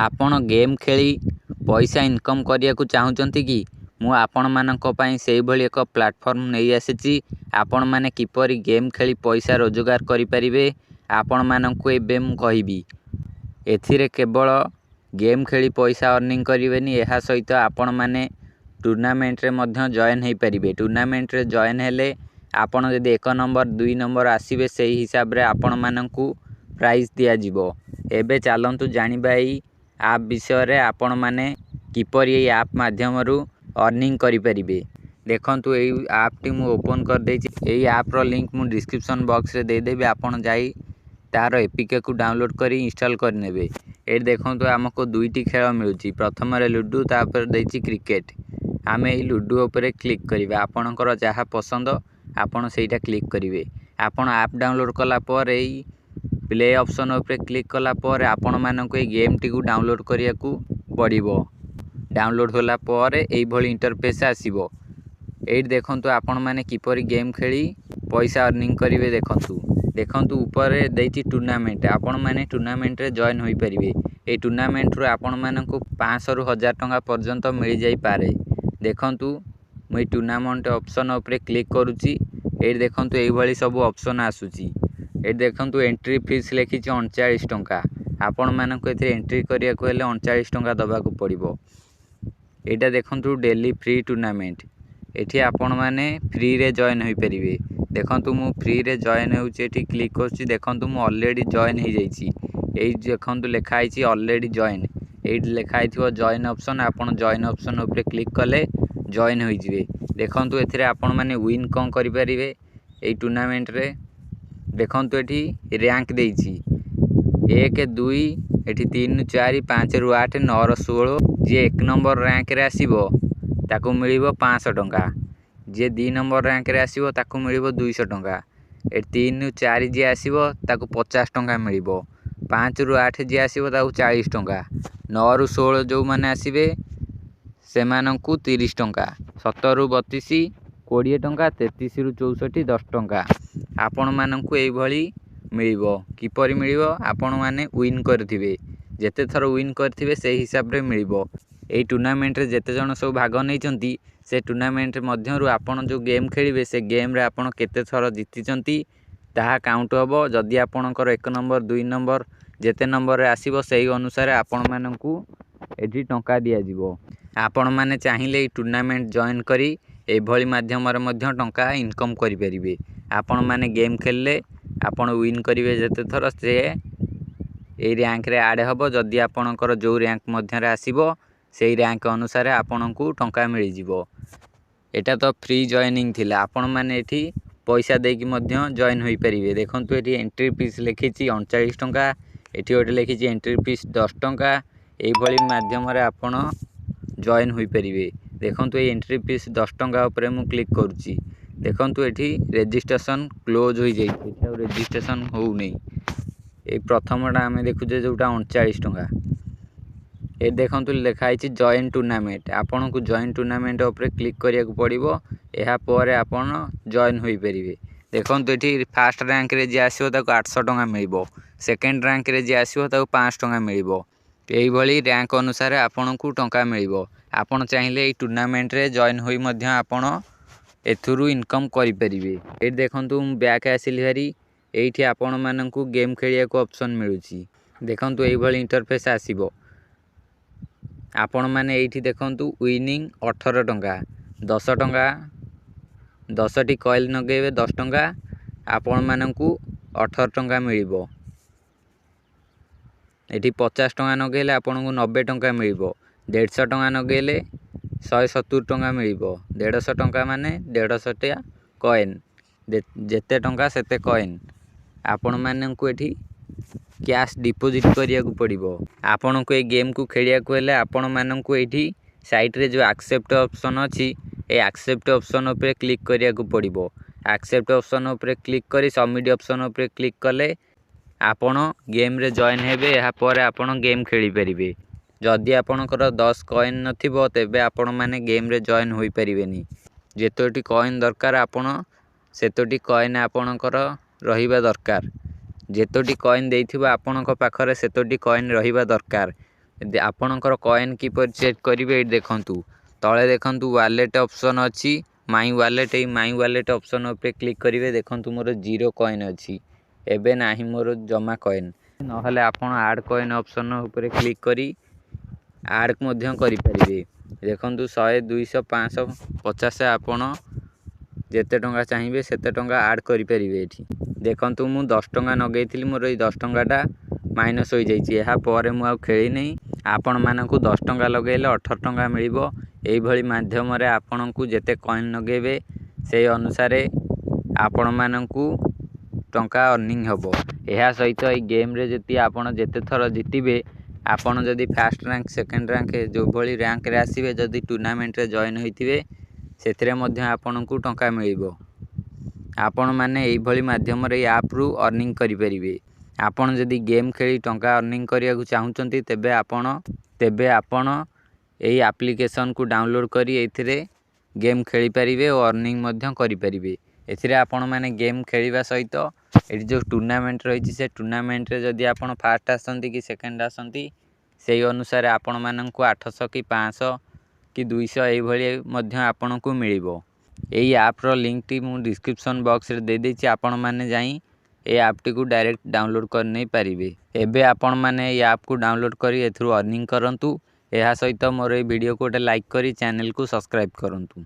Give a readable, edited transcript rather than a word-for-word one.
ଆପଣ ଗେମ୍ ଖେଳି ପଇସା ଇନକମ୍ କରିବାକୁ ଚାହୁଁଛନ୍ତି କି? ମୁଁ ଆପଣମାନଙ୍କ ପାଇଁ ସେହିଭଳି ଏକ ପ୍ଲାଟଫର୍ମ ନେଇ ଆସିଛି। ଆପଣମାନେ କିପରି ଗେମ୍ ଖେଳି ପଇସା ରୋଜଗାର କରିପାରିବେ ଆପଣମାନଙ୍କୁ ଏବେ ମୁଁ କହିବି। ଏଥିରେ କେବଳ ଗେମ୍ ଖେଳି ପଇସା ଅର୍ନିଂ କରିବେନି, ଏହା ସହିତ ଆପଣମାନେ ଟୁର୍ଣ୍ଣାମେଣ୍ଟରେ ମଧ୍ୟ ଜଏନ୍ ହୋଇପାରିବେ। ଟୁର୍ଣ୍ଣାମେଣ୍ଟରେ ଜଏନ୍ ହେଲେ ଆପଣ ଯଦି 1 ନମ୍ବର 2 ନମ୍ବର ଆସିବେ, ସେହି ହିସାବରେ ଆପଣମାନଙ୍କୁ ପ୍ରାଇଜ୍ ଦିଆଯିବ। ଏବେ ଚାଲନ୍ତୁ ଜାଣିବା ଏହି ଆପ୍ ବିଷୟରେ। ଆପଣମାନେ କିପରି ଏହି ଆପ୍ ମାଧ୍ୟମରୁ ଅର୍ନିଂ କରିପାରିବେ। ଦେଖନ୍ତୁ, ଏହି ଆପ୍ଟି ମୁଁ ଓପନ୍ କରିଦେଇଛି। ଏହି ଆପ୍ର ଲିଙ୍କ୍ ମୁଁ ଡିସ୍କ୍ରିପ୍ସନ୍ ବକ୍ସରେ ଦେଇଦେବି। ଆପଣ ଯାଇ ତାର ଏପିକେକୁ ଡାଉନଲୋଡ଼୍ କରି ଇନଷ୍ଟଲ୍ କରିନେବେ। ଏଠି ଦେଖନ୍ତୁ, ଆମକୁ 2ଟି ଖେଳ ମିଳୁଛି। ପ୍ରଥମରେ ଲୁଡ଼ୁ, ତାପରେ ଦେଇଛି କ୍ରିକେଟ୍। ଆମେ ଏହି ଲୁଡ଼ୁ ଉପରେ କ୍ଲିକ୍ କରିବା। ଆପଣଙ୍କର ଯାହା ପସନ୍ଦ ଆପଣ ସେଇଟା କ୍ଲିକ୍ କରିବେ। ଆପଣ ଆପ୍ ଡାଉନଲୋଡ଼୍ କଲା ପରେ ଏହି ପ୍ଲେ ଅପସନ୍ ଉପରେ କ୍ଲିକ୍ କଲା ପରେ ଆପଣମାନଙ୍କୁ ଏହି ଗେମ୍ଟିକୁ ଡାଉନଲୋଡ଼୍ କରିବାକୁ ପଡ଼ିବ। ଡାଉନଲୋଡ଼୍ ହେଲା ପରେ ଏଇଭଳି ଇଣ୍ଟରଫେସ୍ ଆସିବ। ଏଇଠି ଦେଖନ୍ତୁ ଆପଣମାନେ କିପରି ଗେମ୍ ଖେଳି ପଇସା ଅର୍ନିଂ କରିବେ। ଦେଖନ୍ତୁ ଉପରେ ଦେଇଛି ଟୁର୍ଣ୍ଣାମେଣ୍ଟ। ଆପଣମାନେ ଟୁର୍ଣ୍ଣାମେଣ୍ଟରେ ଜଏନ୍ ହୋଇପାରିବେ। ଏହି ଟୁର୍ଣ୍ଣାମେଣ୍ଟରୁ ଆପଣମାନଙ୍କୁ 500ରୁ 1000 ଟଙ୍କା ପର୍ଯ୍ୟନ୍ତ ମିଳିଯାଇପାରେ। ଦେଖନ୍ତୁ, ମୁଁ ଏହି ଟୁର୍ଣ୍ଣାମେଣ୍ଟ ଅପସନ୍ ଉପରେ କ୍ଲିକ୍ କରୁଛି। ଏଇଠି ଦେଖନ୍ତୁ ଏଇଭଳି ସବୁ ଅପସନ୍ ଆସୁଛି। ଏଠି ଦେଖନ୍ତୁ ଏଣ୍ଟ୍ରି ଫିସ୍ ଲେଖିଛି 39 ଟଙ୍କା। ଆପଣମାନଙ୍କୁ ଏଥିରେ ଏଣ୍ଟ୍ରି କରିବାକୁ ହେଲେ 39 ଟଙ୍କା ଦେବାକୁ ପଡ଼ିବ। ଏଇଟା ଦେଖନ୍ତୁ ଡେଲି ଫ୍ରି ଟୁର୍ଣ୍ଣାମେଣ୍ଟ। ଏଠି ଆପଣମାନେ ଫ୍ରିରେ ଜଏନ୍ ହୋଇପାରିବେ। ଦେଖନ୍ତୁ ମୁଁ ଫ୍ରିରେ ଜଏନ୍ ହେଉଛି, ଏଠି କ୍ଲିକ୍ କରୁଛି। ଦେଖନ୍ତୁ ମୁଁ ଅଲରେଡ଼ି ଜଏନ୍ ହୋଇଯାଇଛି। ଏଇ ଦେଖନ୍ତୁ ଲେଖା ହେଇଛି ଅଲରେଡ଼ି ଜଏନ୍। ଏଇଠି ଲେଖା ହେଇଥିବ ଜଏନ୍ ଅପସନ୍। ଆପଣ ଜଏନ୍ ଅପସନ୍ ଉପରେ କ୍ଲିକ୍ କଲେ ଜଏନ୍ ହୋଇଯିବେ। ଦେଖନ୍ତୁ ଏଥିରେ ଆପଣମାନେ ୱିନ୍ କ'ଣ କରିପାରିବେ ଏଇ ଟୁର୍ଣ୍ଣାମେଣ୍ଟରେ। ଦେଖନ୍ତୁ ଏଠି ର୍ୟାଙ୍କ ଦେଇଛି 1, 2, ଏଠି 3, 4, 5ରୁ 8, 9ରୁ 16। ଯିଏ 1 ନମ୍ବର ର୍ୟାଙ୍କରେ ଆସିବ ତାକୁ ମିଳିବ 500 ଟଙ୍କା। ଯିଏ 2 ନମ୍ବର ର୍ୟାଙ୍କରେ ଆସିବ ତାକୁ ମିଳିବ 200 ଟଙ୍କା। ଏଠି 3ରୁ 4 ଯିଏ ଆସିବ ତାକୁ 50 ଟଙ୍କା ମିଳିବ। 5ରୁ 8 ଯିଏ ଆସିବ ତାକୁ 40 ଟଙ୍କା। 9ରୁ 16 ଯେଉଁମାନେ ଆସିବେ ସେମାନଙ୍କୁ 30 ଟଙ୍କା। 17ରୁ 32 20 ଟଙ୍କା। 33ରୁ 64 10 ଟଙ୍କା। ଆପଣମାନଙ୍କୁ ଏଇଭଳି ମିଳିବ। କିପରି ମିଳିବ? ଆପଣମାନେ ୱିନ୍ କରିଥିବେ। ଯେତେ ଥର ୱିନ୍ କରିଥିବେ ସେହି ହିସାବରେ ମିଳିବ। ଏହି ଟୁର୍ଣ୍ଣାମେଣ୍ଟରେ ଯେତେ ଜଣ ସବୁ ଭାଗ ନେଇଛନ୍ତି, ସେ ଟୁର୍ଣ୍ଣାମେଣ୍ଟ ମଧ୍ୟରୁ ଆପଣ ଯେଉଁ ଗେମ୍ ଖେଳିବେ ସେ ଗେମ୍ରେ ଆପଣ କେତେ ଥର ଜିତିଛନ୍ତି ତାହା କାଉଣ୍ଟ ହେବ। ଯଦି ଆପଣଙ୍କର 1 ନମ୍ବର 2 ନମ୍ବର ଯେତେ ନମ୍ବରରେ ଆସିବ ସେହି ଅନୁସାରେ ଆପଣମାନଙ୍କୁ ଏଠି ଟଙ୍କା ଦିଆଯିବ। ଆପଣମାନେ ଚାହିଁଲେ ଏହି ଟୁର୍ଣ୍ଣାମେଣ୍ଟ ଜଏନ୍ କରି ଏଭଳି ମାଧ୍ୟମରେ ମଧ୍ୟ ଟଙ୍କା ଇନକମ୍ କରିପାରିବେ। ଆପଣମାନେ ଗେମ୍ ଖେଳିଲେ ଆପଣ ୱିନ୍ କରିବେ ଯେତେ ଥର, ସେ ଏଇ ର୍ୟାଙ୍କରେ ଆଡ଼୍ ହେବ। ଯଦି ଆପଣଙ୍କର ଯେଉଁ ର୍ୟାଙ୍କ ମଧ୍ୟରେ ଆସିବ ସେହି ର୍ୟାଙ୍କ ଅନୁସାରେ ଆପଣଙ୍କୁ ଟଙ୍କା ମିଳିଯିବ। ଏଇଟା ତ ଫ୍ରି ଜଏନିଂ ଥିଲା। ଆପଣମାନେ ଏଠି ପଇସା ଦେଇକି ମଧ୍ୟ ଜଏନ୍ ହୋଇପାରିବେ। ଦେଖନ୍ତୁ ଏଠି ଏଣ୍ଟ୍ରି ଫିସ୍ ଲେଖିଛି 39 ଟଙ୍କା। ଏଠି ଗୋଟେ ଲେଖିଛି ଏଣ୍ଟ୍ରି ଫିସ୍ 10 ଟଙ୍କା। ଏଇଭଳି ମାଧ୍ୟମରେ ଆପଣ ଜଏନ୍ ହୋଇପାରିବେ। ଦେଖନ୍ତୁ ଏଇ ଏଣ୍ଟ୍ରି ଫିସ୍ 10 ଟଙ୍କା ଉପରେ ମୁଁ କ୍ଲିକ୍ କରୁଛି। ଦେଖନ୍ତୁ ଏଠି ରେଜିଷ୍ଟ୍ରେସନ୍ କ୍ଲୋଜ୍ ହୋଇଯାଇଛି। ଏଠି ଆଉ ରେଜିଷ୍ଟ୍ରେସନ୍ ହେଉନି। ଏଇ ପ୍ରଥମଟା ଆମେ ଦେଖୁଛେ ଯେଉଁଟା 39 ଟଙ୍କା। ଏ ଦେଖନ୍ତୁ ଲେଖା ହେଇଛି ଜଏନ୍ ଟୁର୍ଣ୍ଣାମେଣ୍ଟ। ଆପଣଙ୍କୁ ଜଏନ୍ ଟୁର୍ଣ୍ଣାମେଣ୍ଟ ଉପରେ କ୍ଲିକ୍ କରିବାକୁ ପଡ଼ିବ। ଏହାପରେ ଆପଣ ଜଏନ୍ ହୋଇପାରିବେ। ଦେଖନ୍ତୁ ଏଠି ଫାର୍ଷ୍ଟ ର୍ୟାଙ୍କରେ ଯିଏ ଆସିବ ତାକୁ 800 ଟଙ୍କା ମିଳିବ। ସେକେଣ୍ଡ ର୍ୟାଙ୍କରେ ଯିଏ ଆସିବ ତାକୁ 500 ଟଙ୍କା ମିଳିବ। ଏଇଭଳି ର୍ୟାଙ୍କ ଅନୁସାରେ ଆପଣଙ୍କୁ ଟଙ୍କା ମିଳିବ। ଆପଣ ଚାହିଁଲେ ଏଇ ଟୁର୍ଣ୍ଣାମେଣ୍ଟରେ ଜଏନ୍ ହୋଇ ମଧ୍ୟ ଆପଣ ଏଥିରୁ ଇନକମ୍ କରିପାରିବେ। ଏଇଠି ଦେଖନ୍ତୁ ମୁଁ ବ୍ୟାକ୍ ଆସିଲି ଭାରି। ଏଇଠି ଆପଣମାନଙ୍କୁ ଗେମ୍ ଖେଳିବାକୁ ଅପସନ୍ ମିଳୁଛି। ଦେଖନ୍ତୁ ଏଇଭଳି ଇଣ୍ଟରଫେସ୍ ଆସିବ। ଆପଣମାନେ ଏଇଠି ଦେଖନ୍ତୁ ୱିନିଂ 18 ଟଙ୍କା। 10 ଟଙ୍କା 10ଟି କଏଲ୍ ଲଗାଇବେ 10 ଟଙ୍କା। ଆପଣମାନଙ୍କୁ 18 ଟଙ୍କା ମିଳିବ। ଏଠି 50 ଟଙ୍କା ଲଗାଇଲେ ଆପଣଙ୍କୁ 90 ଟଙ୍କା ମିଳିବ। 150 ଟଙ୍କା ଲଗାଇଲେ 170 ଟଙ୍କା ମିଳିବ। 150 ଟଙ୍କା ମାନେ 150ଟା କଏନ୍। ଯେତେ ଟଙ୍କା ସେତେ କଏନ୍। ଆପଣମାନଙ୍କୁ ଏଠି କ୍ୟାସ୍ ଡିପୋଜିଟ୍ କରିବାକୁ ପଡ଼ିବ। ଆପଣଙ୍କୁ এই ଗେମ୍କୁ ଖେଳିବାକୁ ହେଲେ ଆପଣମାନଙ୍କୁ ଏଇଠି ସାଇଟ୍ରେ ଯେଉଁ ଆକ୍ସେପ୍ଟ ଅପସନ୍ ଅଛି, এই ଆକ୍ସେପ୍ଟ ଅପସନ୍ ଉପରେ କ୍ଲିକ୍ କରିବାକୁ ପଡ଼ିବ। ଆକ୍ସେପ୍ଟ ଅପସନ୍ ଉପରେ କ୍ଲିକ୍ କରି ସବମିଟ୍ ଅପସନ୍ ଉପରେ କ୍ଲିକ୍ କଲେ ଆପଣ ଗେମ୍ରେ ଜଏନ୍ ହେବେ। ଏହାପରେ ଆପଣ ଗେମ୍ ଖେଳିପାରିବେ। ଯଦି ଆପଣଙ୍କର 10 କଏନ୍ ନଥିବ ତେବେ ଆପଣମାନେ ଗେମ୍ରେ ଜଏନ୍ ହୋଇପାରିବେନି। ଯେତୋଟି କଏନ୍ ଦରକାର ଆପଣ ସେତୋଟି କଏନ୍ ଆପଣଙ୍କର ରହିବା ଦରକାର। ଯେତୋଟି କଏନ୍ ଦେଇଥିବ ଆପଣଙ୍କ ପାଖରେ ସେତୋଟି କଏନ୍ ରହିବା ଦରକାର। आपणकर कॉइन किपर चेक करेंगे। देखु तले देखु वालेट ऑप्शन अच्छी माई वालेट, माई वालेट ऑप्शन उपर क्लिक करेंगे। देखु मोर 0 कॉइन अच्छी एबे ना मोर जमा कॉइन नहले आपण आड कॉइन ऑप्शन उपर क्लिक करी आड करें। देखु 100 200 500 50 आपण जेते टंका चाहिए सेते टंका आड करें। देखु मु 10 टंका नगेली मोर 10 टंकाटा माइनस हो जापर मुझे खेली नहीं। आपण मानक 10 टंका लगेले 18 टंका मिल यही माध्यम आपण को जेते कॉइन नगेबे से अनुसार आपण मानक टंका अर्निंग हम। यह सहित ये गेम रे जति आपण जेते थर जितबे आपण जदि फास्ट रैंक सेकेंड रैंक जो भली रैंक रे आसीबे जदि टूर्नामेंट रे जॉइन होइथिबे सेथिरे मध्य आपण को टंका मिलिबो। आपण माने एई भली माध्यम रे ऐप रु अर्निंग करि परिबे। आपण जदि गेम खेली टंका अर्निंग करिया को चाहुचंती तेबे आपण एई एप्लीकेशन को डाउनलोड करी एथिरे गेम खेली परिबे और अर्निंग मध्य करि परिबे। एथिरे आपण माने गेम खेलिबा सहित एठी जो टूर्नामेंट रही से टूर्नामेंट रे जदि आपण फास्ट आसंती कि सेकेंड आसंती से अनुसार आपण मानक 800 कि 500 कि 200 एई भली मध्य आपण को मिलिबो। एई ऐप रो लिंक टी मु डिस्क्रिप्शन बॉक्स रे दे देछि। आपण माने जाई ए ऐप टी को डायरेक्ट डाउनलोड कर नै पारिबे। एबे आपण माने ए ऐप को डाउनलोड करी एथरु अर्निंग करंतु। एहा सहित मोर ए वीडियो को लाइक करी चैनल को सब्सक्राइब करंतु।